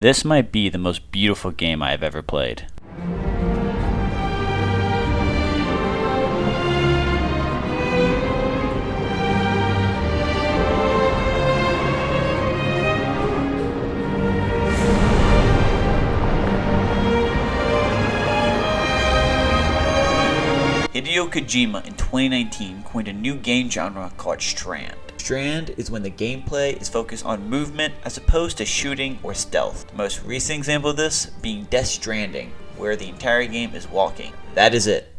This might be the most beautiful game I have ever played. Hideo Kojima in 2019 coined a new game genre called Strand. Strand is when the gameplay is focused on movement as opposed to shooting or stealth. The most recent example of this being Death Stranding, where the entire game is walking. That is it.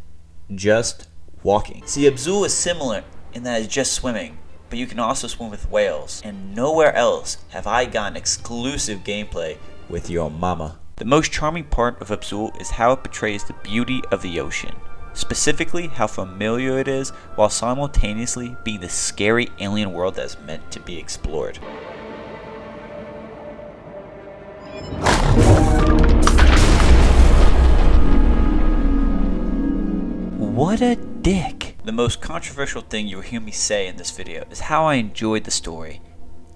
Just walking. See, Abzu is similar in that it's just swimming, but you can also swim with whales, and nowhere else have I gotten exclusive gameplay with your mama. The most charming part of Abzu is how it portrays the beauty of the ocean. Specifically, how familiar it is, while simultaneously being the scary alien world that is meant to be explored. What a dick! The most controversial thing you'll hear me say in this video is how I enjoyed the story.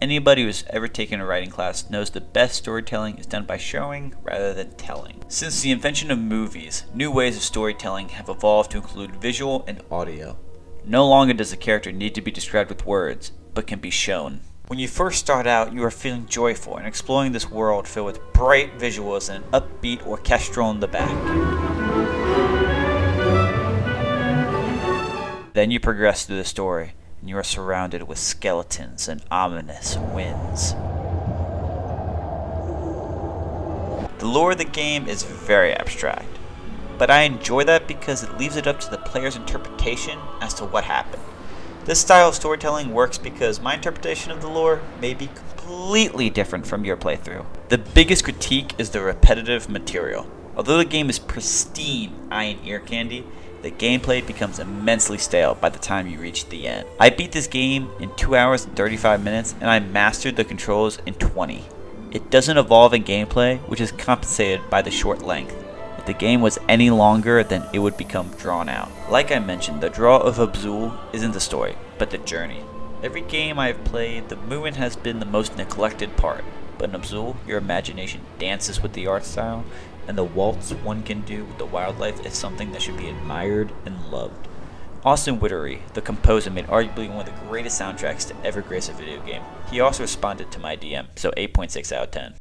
Anybody who's ever taken a writing class knows the best storytelling is done by showing rather than telling. Since the invention of movies, new ways of storytelling have evolved to include visual and audio. No longer does a character need to be described with words, but can be shown. When you first start out, you are feeling joyful and exploring this world filled with bright visuals and an upbeat orchestral in the back. Then you progress through the story, and you are surrounded with skeletons and ominous winds. The lore of the game is very abstract, but I enjoy that because it leaves it up to the player's interpretation as to what happened. This style of storytelling works because my interpretation of the lore may be completely different from your playthrough. The biggest critique is the repetitive material. Although the game is pristine eye and ear candy, the gameplay becomes immensely stale by the time you reach the end. I beat this game in 2 hours and 35 minutes, and I mastered the controls in 20. It doesn't evolve in gameplay, which is compensated by the short length. If the game was any longer, then it would become drawn out. Like I mentioned, the draw of Abzu isn't the story, but the journey. Every game I have played, the movement has been the most neglected part, but in Abzu, your imagination dances with the art style, and the waltz one can do with the wildlife is something that should be admired and loved. Austin Wittery, the composer, made arguably one of the greatest soundtracks to ever grace a video game. He also responded to my DM, so 8.6 out of 10.